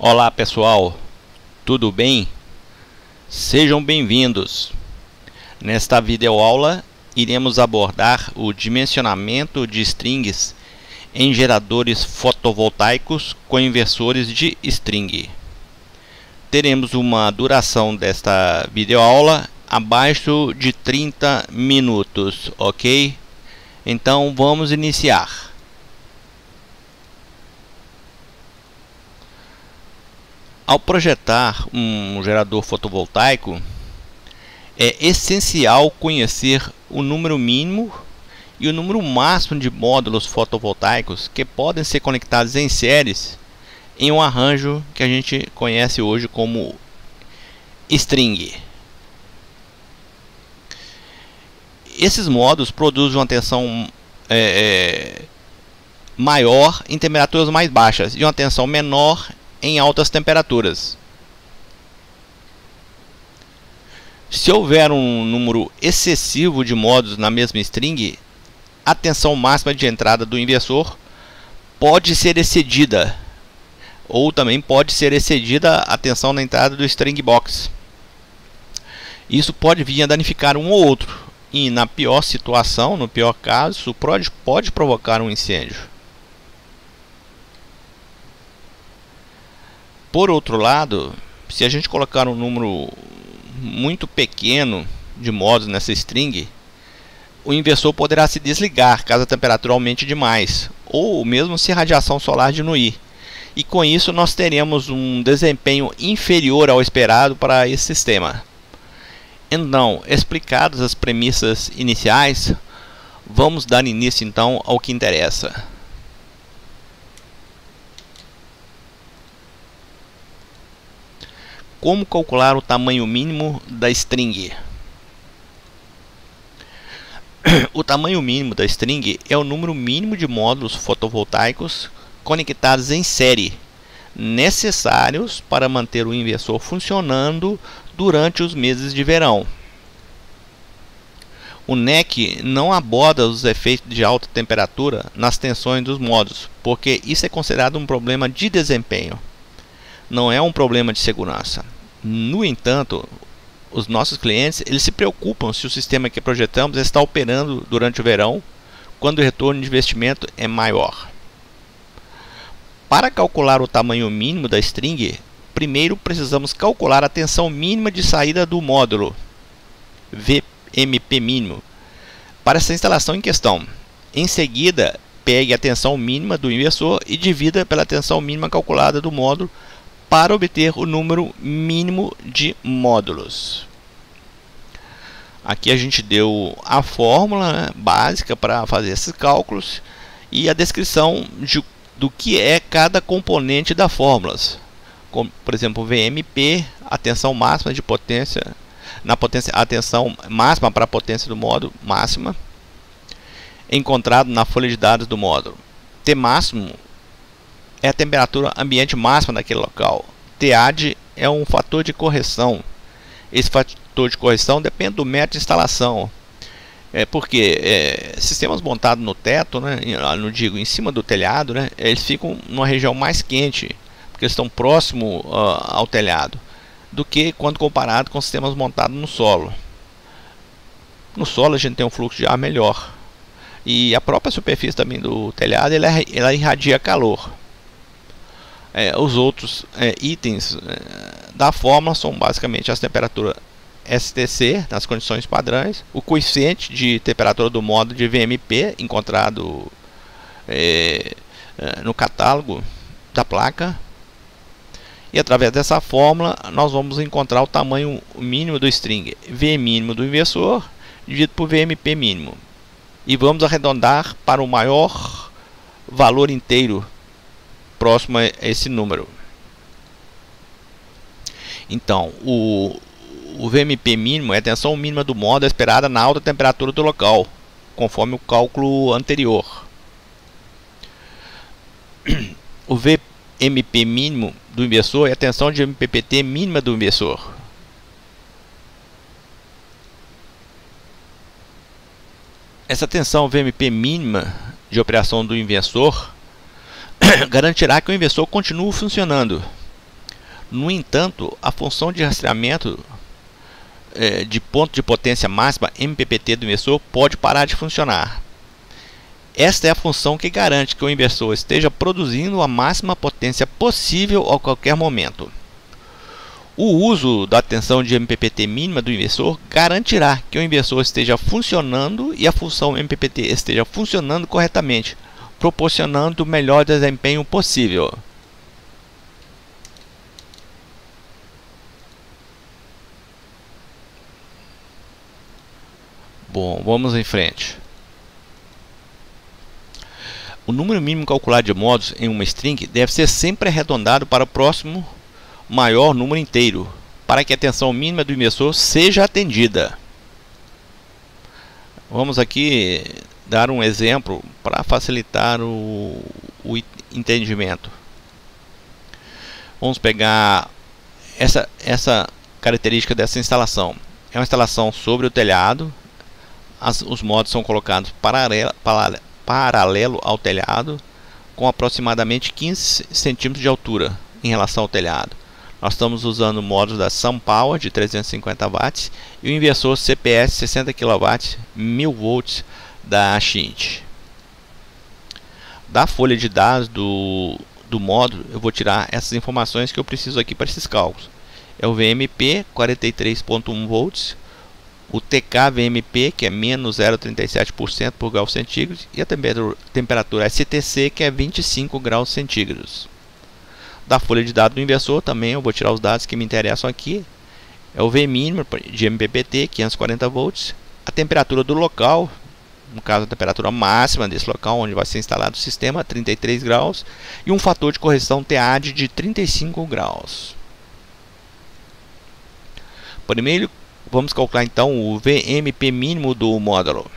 Olá pessoal, tudo bem? Sejam bem-vindos. Nesta videoaula iremos abordar o dimensionamento de strings em geradores fotovoltaicos com inversores de string. Teremos uma duração desta videoaula abaixo de 30 minutos, ok? Então vamos iniciar. Ao projetar um gerador fotovoltaico, é essencial conhecer o número mínimo e o número máximo de módulos fotovoltaicos que podem ser conectados em séries em um arranjo que a gente conhece hoje como string. Esses módulos produzem uma tensão maior em temperaturas mais baixas e uma tensão menor em altas temperaturas. Se houver um número excessivo de módulos na mesma string, a tensão máxima de entrada do inversor pode ser excedida, ou também pode ser excedida a tensão na entrada do string box. Isso pode vir a danificar um ou outro, e na pior situação, no pior caso, isso pode provocar um incêndio. Por outro lado, se a gente colocar um número muito pequeno de módulos nessa string, o inversor poderá se desligar caso a temperatura aumente demais, ou mesmo se a radiação solar diminuir. E com isso nós teremos um desempenho inferior ao esperado para esse sistema. Então, explicadas as premissas iniciais, vamos dar início então ao que interessa. Como calcular o tamanho mínimo da string? O tamanho mínimo da string é o número mínimo de módulos fotovoltaicos conectados em série, necessários para manter o inversor funcionando durante os meses de verão. O NEC não aborda os efeitos de alta temperatura nas tensões dos módulos, porque isso é considerado um problema de desempenho, não é um problema de segurança. No entanto, os nossos clientes eles se preocupam se o sistema que projetamos está operando durante o verão, quando o retorno de investimento é maior. Para calcular o tamanho mínimo da string, primeiro precisamos calcular a tensão mínima de saída do módulo, VMP mínimo, para essa instalação em questão. Em seguida, pegue a tensão mínima do inversor e divida pela tensão mínima calculada do módulo para obter o número mínimo de módulos. Aqui a gente deu a fórmula, né, básica para fazer esses cálculos e a descrição do que é cada componente da fórmula. Como, por exemplo, VMP, a tensão máxima de potência, a tensão máxima para a potência do módulo, máxima, encontrado na folha de dados do módulo. T máximo é a temperatura ambiente máxima daquele local. TAD é um fator de correção. Esse fator de correção depende do método de instalação. Porque sistemas montados no teto, né, não digo em cima do telhado, né, eles ficam numa região mais quente, porque eles estão próximo ao telhado, do que quando comparado com sistemas montados no solo. No solo a gente tem um fluxo de ar melhor. E a própria superfície também do telhado ela irradia calor. Os outros itens da fórmula são basicamente as temperaturas STC nas condições padrões, o coeficiente de temperatura do módulo de VMP encontrado no catálogo da placa, e através dessa fórmula nós vamos encontrar o tamanho mínimo do string, V mínimo do inversor dividido por VMP mínimo, e vamos arredondar para o maior valor inteiro próximo a esse número. Então, o VMP mínimo é a tensão mínima do módulo esperada na alta temperatura do local, conforme o cálculo anterior. O VMP mínimo do inversor é a tensão de MPPT mínima do inversor. Essa tensão VMP mínima de operação do inversor garantirá que o inversor continue funcionando. No entanto, a função de rastreamento de ponto de potência máxima MPPT do inversor pode parar de funcionar. Esta é a função que garante que o inversor esteja produzindo a máxima potência possível a qualquer momento. O uso da tensão de MPPT mínima do inversor garantirá que o inversor esteja funcionando e a função MPPT esteja funcionando corretamente, proporcionando o melhor desempenho possível. Bom, vamos em frente. O número mínimo calculado de modos em uma string deve ser sempre arredondado para o próximo maior número inteiro, para que a tensão mínima do inversor seja atendida. Vamos aqui dar um exemplo para facilitar o entendimento. Vamos pegar essa característica dessa instalação. É uma instalação sobre o telhado. Os modos são colocados paralelo ao telhado, com aproximadamente 15 centímetros de altura em relação ao telhado. Nós estamos usando o módulo da SunPower de 350 watts e o inversor CPS 60 kW 1000 volts da Schint. Da folha de dados do módulo eu vou tirar essas informações que eu preciso aqui para esses cálculos. É o VMP 43.1 volts, o TK VMP, que é menos 0,37% por grau centígrado, e a temperatura STC, que é 25 graus centígrados. Da folha de dados do inversor também eu vou tirar os dados que me interessam aqui. É o V mínimo de MPPT, 540 volts, a temperatura do local, no caso a temperatura máxima desse local onde vai ser instalado o sistema, 33 graus, e um fator de correção TAD de 35 graus. Primeiro, vamos calcular então o VMP mínimo do módulo.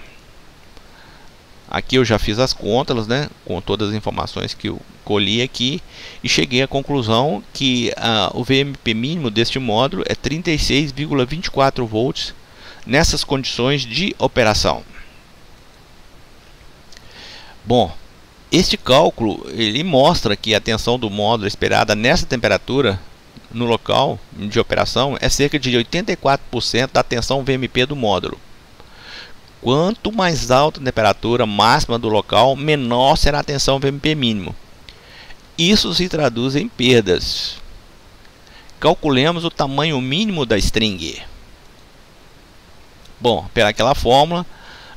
Aqui eu já fiz as contas, né, com todas as informações que eu colhi aqui, e cheguei à conclusão que o VMP mínimo deste módulo é 36,24 volts nessas condições de operação. Bom, este cálculo ele mostra que a tensão do módulo esperada nessa temperatura no local de operação é cerca de 84% da tensão VMP do módulo. Quanto mais alta a temperatura máxima do local, menor será a tensão VMP mínimo. Isso se traduz em perdas. Calculemos o tamanho mínimo da string. Bom, pelaquela fórmula,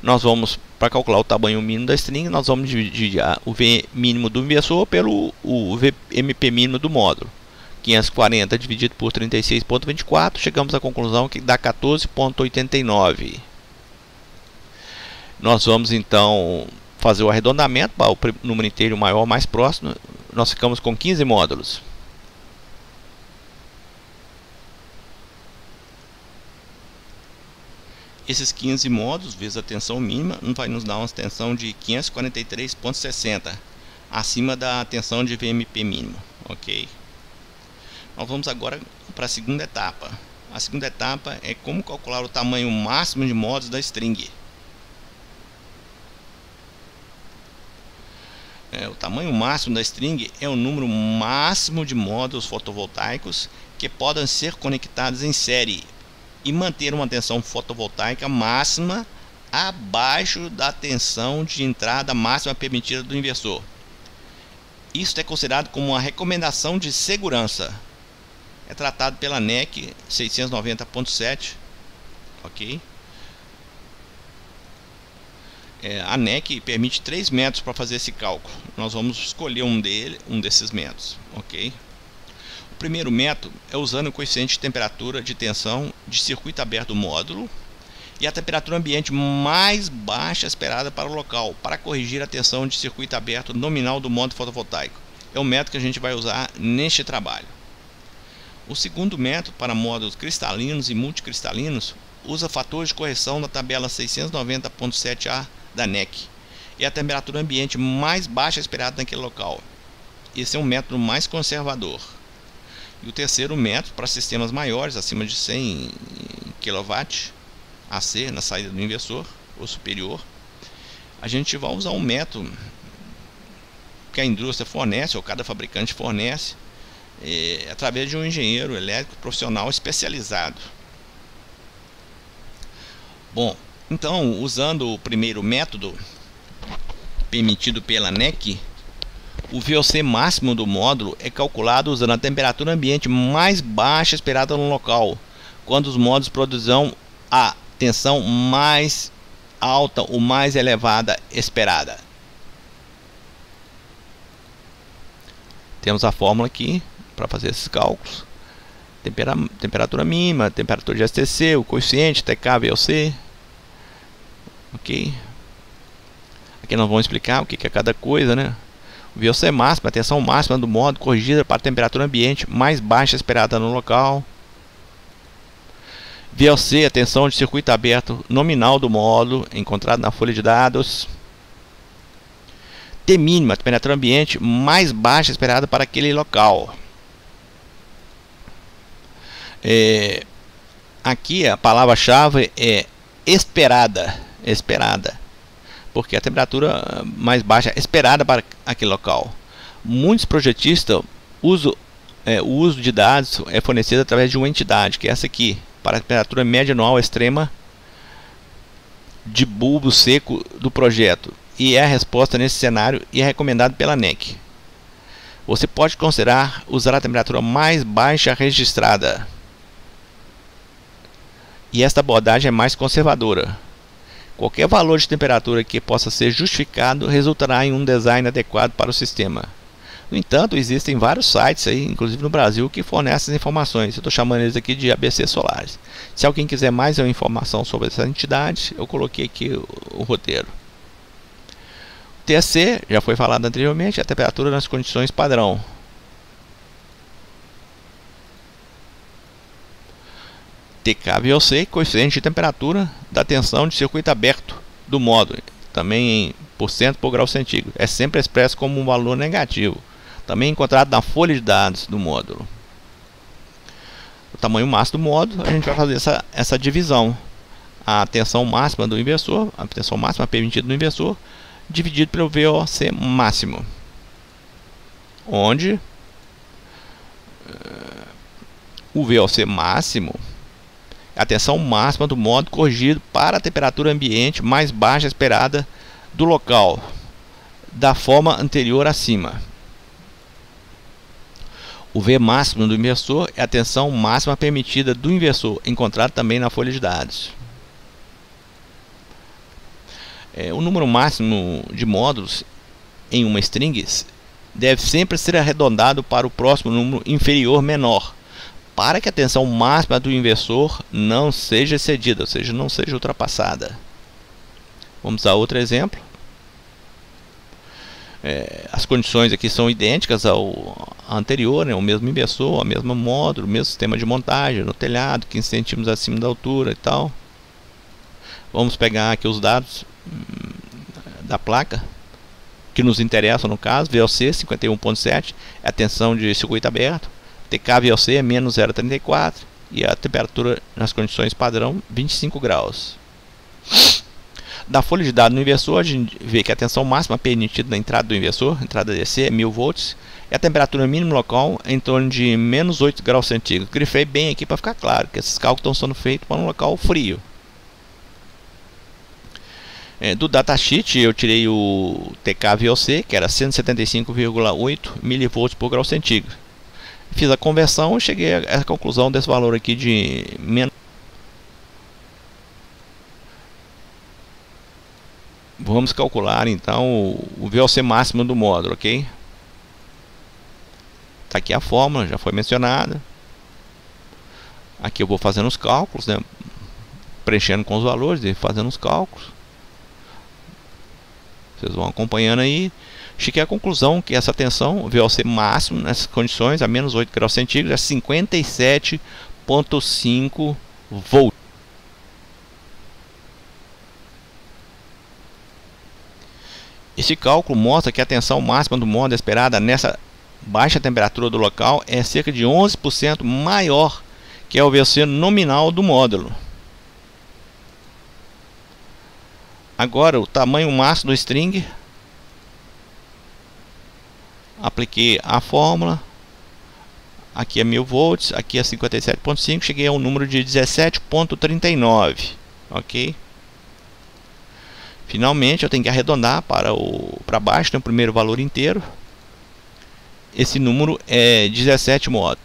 nós vamos, para calcular o tamanho mínimo da string, nós vamos dividir o V mínimo do inversor pelo o VMP mínimo do módulo. 540 dividido por 36,24, chegamos à conclusão que dá 14,89. Nós vamos então fazer o arredondamento para o número inteiro maior mais próximo. Nós ficamos com 15 módulos. Esses 15 módulos, vezes a tensão mínima, vai nos dar uma tensão de 543,60, acima da tensão de VMP mínimo. Ok? Nós vamos agora para a segunda etapa. A segunda etapa é como calcular o tamanho máximo de módulos da string. O tamanho máximo da string é o número máximo de módulos fotovoltaicos que podem ser conectados em série e manter uma tensão fotovoltaica máxima abaixo da tensão de entrada máxima permitida do inversor. Isso é considerado como uma recomendação de segurança. É tratado pela NEC 690.7, ok? A NEC permite 3 métodos para fazer esse cálculo. Nós vamos escolher um desses métodos, ok? O primeiro método é usando o coeficiente de temperatura de tensão de circuito aberto do módulo e a temperatura ambiente mais baixa esperada para o local, para corrigir a tensão de circuito aberto nominal do módulo fotovoltaico. É o método que a gente vai usar neste trabalho. O segundo método, para módulos cristalinos e multicristalinos, usa fator de correção da tabela 690.7a da NEC e a temperatura ambiente mais baixa esperada naquele local. Esse é um método mais conservador. E o terceiro método, para sistemas maiores, acima de 100 kW AC na saída do inversor ou superior, a gente vai usar um método que a indústria fornece, ou cada fabricante fornece, através de um engenheiro elétrico profissional especializado. Bom, então, usando o primeiro método permitido pela ANEC, o VOC máximo do módulo é calculado usando a temperatura ambiente mais baixa esperada no local, quando os módulos produzirão a tensão mais alta ou mais elevada esperada. Temos a fórmula aqui para fazer esses cálculos. Temperatura mínima, temperatura de STC, o coeficiente, TK, VOC. Ok. Aqui nós vamos explicar o que é cada coisa, né? O VOC máximo, a tensão máxima do módulo corrigida para a temperatura ambiente mais baixa esperada no local. VOC, a tensão de circuito aberto nominal do módulo, encontrado na folha de dados. T mínima, a temperatura ambiente mais baixa esperada para aquele local. Aqui a palavra-chave é esperada, porque a temperatura mais baixa esperada para aquele local. Muitos projetistas o uso de dados é fornecido através de uma entidade, que é essa aqui, para a temperatura média anual extrema de bulbo seco do projeto, e é a resposta nesse cenário e é recomendado pela ANEC. Você pode considerar usar a temperatura mais baixa registrada, e esta abordagem é mais conservadora. Qualquer valor de temperatura que possa ser justificado resultará em um design adequado para o sistema. No entanto, existem vários sites aí, inclusive no Brasil, que fornecem essas informações. Eu estou chamando eles aqui de ABC Solares. Se alguém quiser mais informação sobre essa entidade, eu coloquei aqui o roteiro. TSC, já foi falado anteriormente, a temperatura nas condições padrão. TK-VOC, coeficiente de temperatura da tensão de circuito aberto do módulo, também em % por grau centígrado. É sempre expresso como um valor negativo, também encontrado na folha de dados do módulo. O tamanho máximo do módulo, a gente vai fazer essa divisão. A tensão máxima do inversor, a tensão máxima permitida no inversor, dividido pelo VOC máximo, onde o VOC máximo a tensão máxima do módulo corrigido para a temperatura ambiente mais baixa esperada do local, da forma anterior acima. O V máximo do inversor é a tensão máxima permitida do inversor, encontrado também na folha de dados. O número máximo de módulos em uma string deve sempre ser arredondado para o próximo número inferior menor, para que a tensão máxima do inversor não seja excedida, ou seja, não seja ultrapassada. Vamos a outro exemplo. As condições aqui são idênticas ao anterior, né? O mesmo inversor, o mesmo módulo, o mesmo sistema de montagem no telhado, 15 centímetros acima da altura e tal. Vamos pegar aqui os dados da placa que nos interessam, no caso, VOC 51.7 é a tensão de circuito aberto, TK-VOC é menos 0,34 e a temperatura nas condições padrão 25 graus. Da folha de dados no inversor, a gente vê que a tensão máxima permitida na entrada do inversor, entrada DC, é 1000 volts, e a temperatura mínima local é em torno de menos 8 graus centígrados. Grifei bem aqui para ficar claro que esses cálculos estão sendo feitos para um local frio. Do datasheet eu tirei o TK-VOC, que era 175,8 mV por grau centígrado. Fiz a conversão e cheguei à conclusão desse valor aqui de menos. Vamos calcular então o VOC máximo do módulo, ok? Está aqui a fórmula, já foi mencionada. Aqui eu vou fazendo os cálculos, né? Preenchendo com os valores e fazendo os cálculos. Vocês vão acompanhando aí. Cheguei à conclusão que essa tensão, o VOC máximo nessas condições, a menos 8 graus centígrados, é 57,5 volts. Esse cálculo mostra que a tensão máxima do módulo esperada nessa baixa temperatura do local é cerca de 11% maior que o VOC nominal do módulo. Agora, o tamanho máximo do string. Apliquei a fórmula. aqui é 1000 volts, aqui é 57.5, cheguei a um número de 17.39, ok? Finalmente eu tenho que arredondar para baixo, o primeiro valor inteiro. Esse número é 17 modos.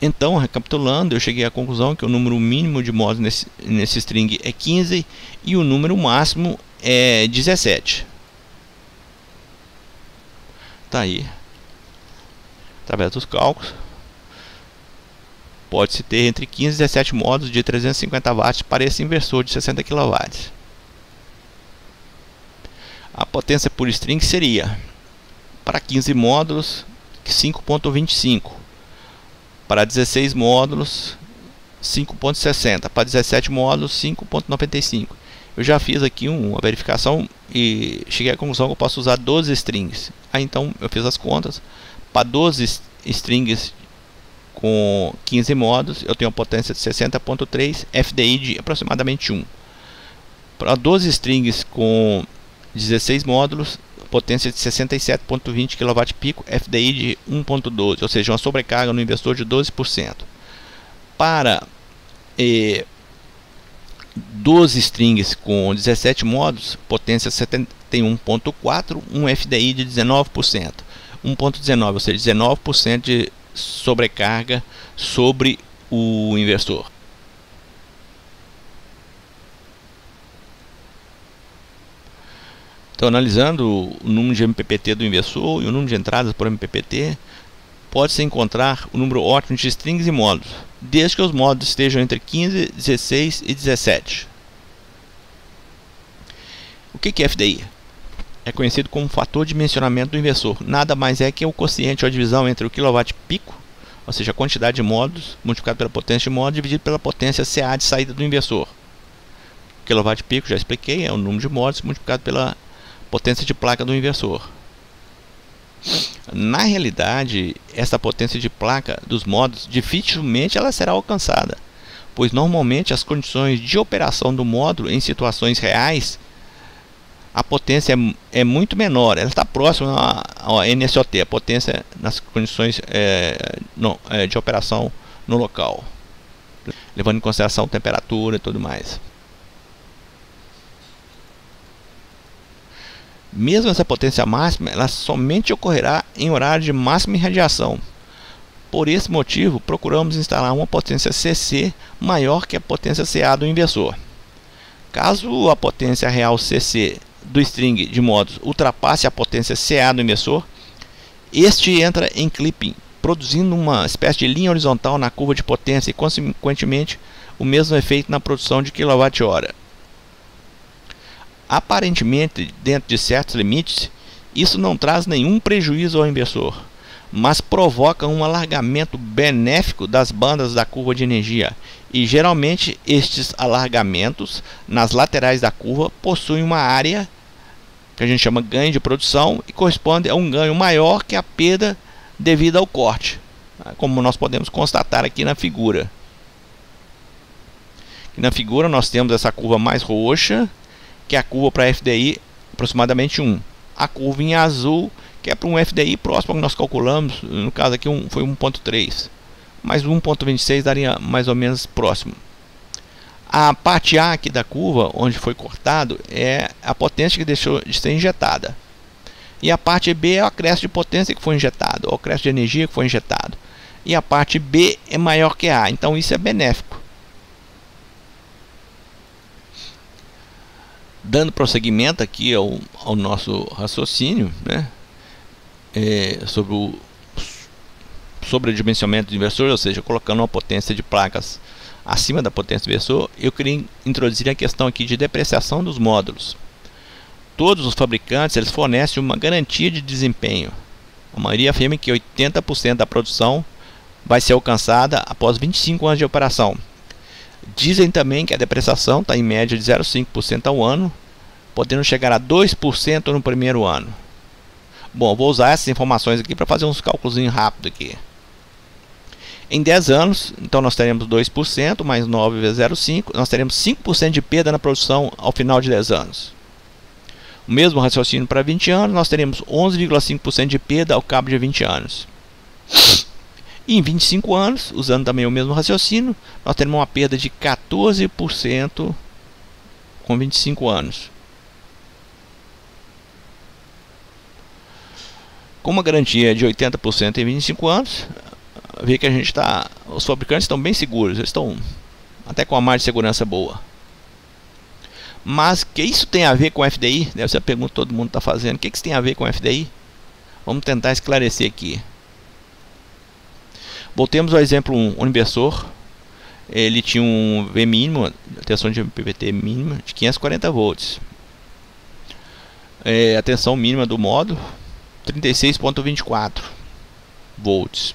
Então, recapitulando, eu cheguei à conclusão que o número mínimo de modos nesse string é 15 e o número máximo é 17. Tá aí. Através dos cálculos, pode-se ter entre 15 e 17 modos de 350 watts para esse inversor de 60 kW. A potência por string seria, para 15 módulos, 5.25, para 16 módulos, 5.60, para 17 módulos, 5.95. Eu já fiz aqui uma verificação e cheguei à conclusão que eu posso usar 12 strings. Aí então eu fiz as contas. Para 12 strings com 15 módulos, eu tenho uma potência de 60.3, FDI de aproximadamente 1. Para 12 strings com 16 módulos, potência de 67.20 kWp, FDI de 1.12, ou seja, uma sobrecarga no inversor de 12%. Para 12 strings com 17 módulos, potência 71.4, um FDI de 19%. 1.19, ou seja, 19% de sobrecarga sobre o inversor. Então, analisando o número de MPPT do inversor e o número de entradas por MPPT, pode-se encontrar o número ótimo de strings e módulos, desde que os módulos estejam entre 15, 16 e 17. O que é FDI? É conhecido como fator de dimensionamento do inversor. Nada mais é que o quociente ou a divisão entre o kW pico, ou seja, a quantidade de módulos, multiplicado pela potência de módulos, dividido pela potência CA de saída do inversor. O kW pico, já expliquei, é o número de módulos multiplicado pela potência de placa do inversor. Na realidade, essa potência de placa dos módulos dificilmente ela será alcançada, pois normalmente as condições de operação do módulo em situações reais, a potência é muito menor, ela está próxima ao NSOT, a potência nas condições de operação no local, levando em consideração temperatura e tudo mais. Mesmo essa potência máxima, ela somente ocorrerá em horário de máxima irradiação. Por esse motivo, procuramos instalar uma potência CC maior que a potência CA do inversor. Caso a potência real CC do string de módulos ultrapasse a potência CA do inversor, este entra em clipping, produzindo uma espécie de linha horizontal na curva de potência e, consequentemente, o mesmo efeito na produção de kWh. Aparentemente, dentro de certos limites, isso não traz nenhum prejuízo ao inversor, mas provoca um alargamento benéfico das bandas da curva de energia, e geralmente estes alargamentos nas laterais da curva possuem uma área que a gente chama ganho de produção e corresponde a um ganho maior que a perda devido ao corte, como nós podemos constatar aqui na figura. E na figura nós temos essa curva mais roxa, que é a curva para FDI aproximadamente 1. A curva em azul, que é para um FDI próximo ao que nós calculamos, no caso aqui foi 1.3, mas 1.26 daria mais ou menos próximo. A parte A aqui da curva, onde foi cortado, é a potência que deixou de ser injetada. E a parte B é o acréscimo de potência que foi injetado, o acréscimo de energia que foi injetado. E a parte B é maior que A, então isso é benéfico. Dando prosseguimento aqui ao nosso raciocínio, né, sobre o sobredimensionamento do inversor, ou seja, colocando uma potência de placas acima da potência do inversor, eu queria introduzir a questão aqui de depreciação dos módulos. Todos os fabricantes eles fornecem uma garantia de desempenho. A maioria afirma que 80% da produção vai ser alcançada após 25 anos de operação. Dizem também que a depreciação está em média de 0,5% ao ano, podendo chegar a 2% no primeiro ano. Bom, vou usar essas informações aqui para fazer uns cálculos rápidos aqui. Em 10 anos, então nós teremos 2% mais 9 vezes 0,5, nós teremos 5% de perda na produção ao final de 10 anos. O mesmo raciocínio para 20 anos, nós teremos 11,5% de perda ao cabo de 20 anos. E em 25 anos, usando também o mesmo raciocínio, nós teremos uma perda de 14% com 25 anos. Com uma garantia de 80% em 25 anos, vê que a gente está, os fabricantes estão bem seguros, eles estão até com a margem de segurança boa. Mas que isso tem a ver com o FDI? Deve ser a pergunta que todo mundo está fazendo. O que isso tem a ver com o FDI? Vamos tentar esclarecer aqui. Voltemos ao exemplo, um inversor, ele tinha um V mínimo, a tensão de MPPT mínima de 540 volts. A tensão mínima do módulo 36.24 volts.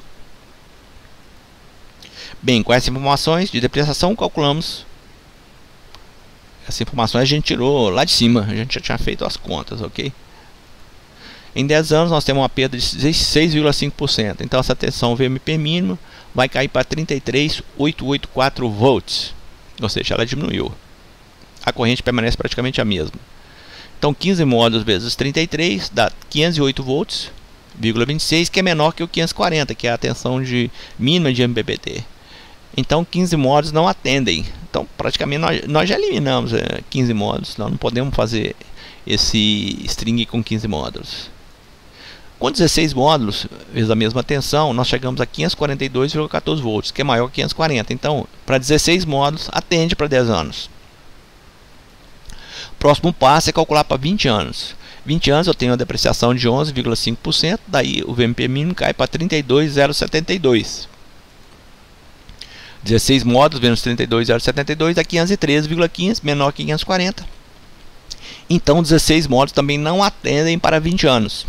Bem, com essas informações de depreciação calculamos. Essas informações a gente tirou lá de cima, a gente já tinha feito as contas, ok? Em 10 anos nós temos uma perda de 6,5%. Então essa tensão VMP mínima vai cair para 33.884 volts. Ou seja, ela diminuiu. A corrente permanece praticamente a mesma. Então 15 módulos vezes 33 dá 508 volts, 26, que é menor que o 540, que é a tensão mínima de MPPT. Então 15 módulos não atendem. Então praticamente nós já eliminamos 15 módulos. Nós não podemos fazer esse string com 15 módulos. Com 16 módulos, vezes a mesma tensão, nós chegamos a 542,14 volts, que é maior que 540. Então, para 16 módulos, atende para 10 anos. Próximo passo é calcular para 20 anos. 20 anos eu tenho a depreciação de 11,5%, daí o VMP mínimo cai para 32,072. 16 módulos menos 32,072 dá 513,15, menor que 540. Então 16 módulos também não atendem para 20 anos.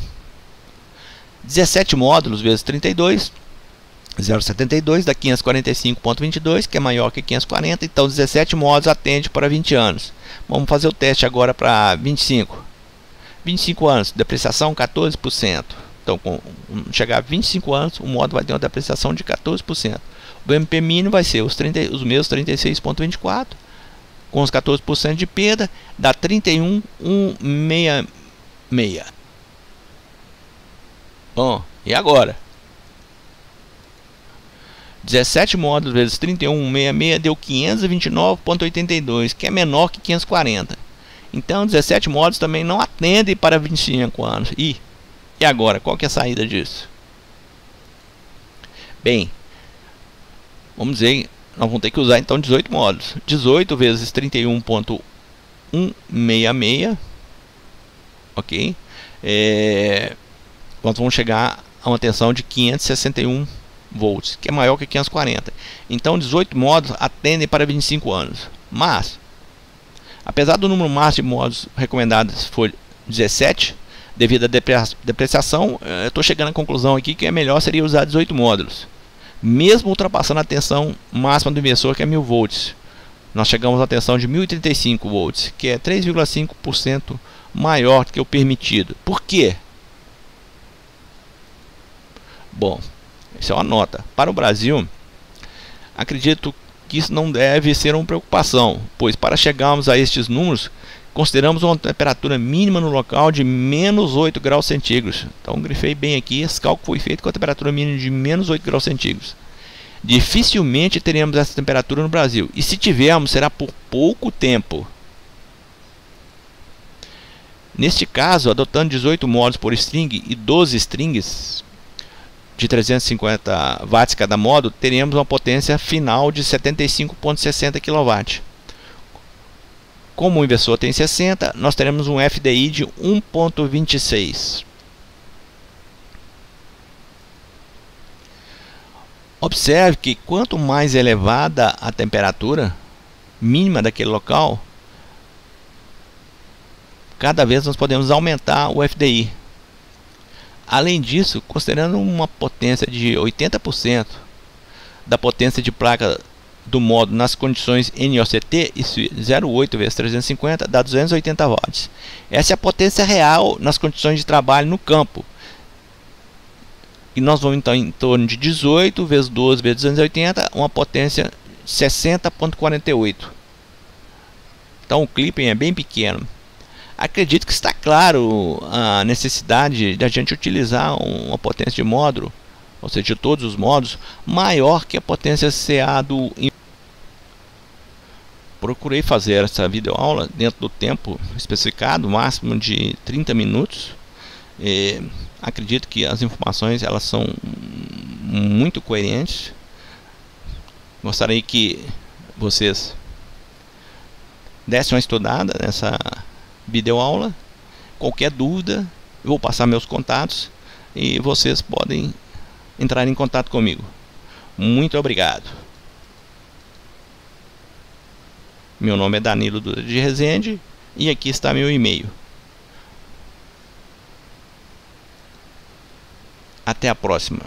17 módulos vezes 32,072 dá 545,22, que é maior que 540. Então 17 módulos atende para 20 anos. Vamos fazer o teste agora para 25. 25 anos, depreciação 14%. Então, quando chegar a 25 anos, o módulo vai ter uma depreciação de 14%. O VMP mínimo vai ser os mesmos 36,24, com os 14% de perda, dá 31,166. Bom, e agora? 17 módulos vezes 31,166 deu 529,82, que é menor que 540. Então 17 módulos também não atendem para 25 anos. E agora, qual que é a saída disso? Bem, vamos dizer, nós vamos ter que usar então 18 módulos. 18 vezes 31,166, ok? Nós vamos chegar a uma tensão de 561 volts, que é maior que 540. Então 18 módulos atendem para 25 anos. Mas, apesar do número máximo de módulos recomendados for 17, devido à depreciação, eu estou chegando à conclusão aqui que é melhor seria usar 18 módulos, mesmo ultrapassando a tensão máxima do inversor, que é 1000 volts. Nós chegamos à tensão de 1035 volts, que é 3,5% maior do que o permitido. Por quê? Bom, isso é uma nota. Para o Brasil, acredito que isso não deve ser uma preocupação, pois para chegarmos a estes números, consideramos uma temperatura mínima no local de menos 8 graus centígrados. Então grifei bem aqui, esse cálculo foi feito com a temperatura mínima de menos 8 graus centígrados. Dificilmente teremos essa temperatura no Brasil, e se tivermos, será por pouco tempo. Neste caso, adotando 18 módulos por string e 12 strings de 350 watts cada módulo, teremos uma potência final de 75,60 kW. Como o inversor tem 60, nós teremos um FDI de 1,26. Observe que quanto mais elevada a temperatura mínima daquele local, cada vez nós podemos aumentar o FDI. Além disso, considerando uma potência de 80% da potência de placa do módulo nas condições NOCT, isso 0,8 vezes 350 dá 280 watts. Essa é a potência real nas condições de trabalho no campo. E nós vamos então em torno de 18 vezes 12 vezes 280, uma potência 60,48. Então o clipping é bem pequeno. Acredito que está claro a necessidade de a gente utilizar uma potência de módulo ou seja, de todos os modos, maior que a potência CA do. Procurei fazer essa videoaula dentro do tempo especificado, máximo de 30 minutos. Acredito que as informações elas são muito coerentes. Gostaria que vocês dessem uma estudada nessa videoaula. Qualquer dúvida, eu vou passar meus contatos e vocês podem entrar em contato comigo. Muito obrigado. Meu nome é Danilo Dutra de Rezende e aqui está meu e-mail. Até a próxima.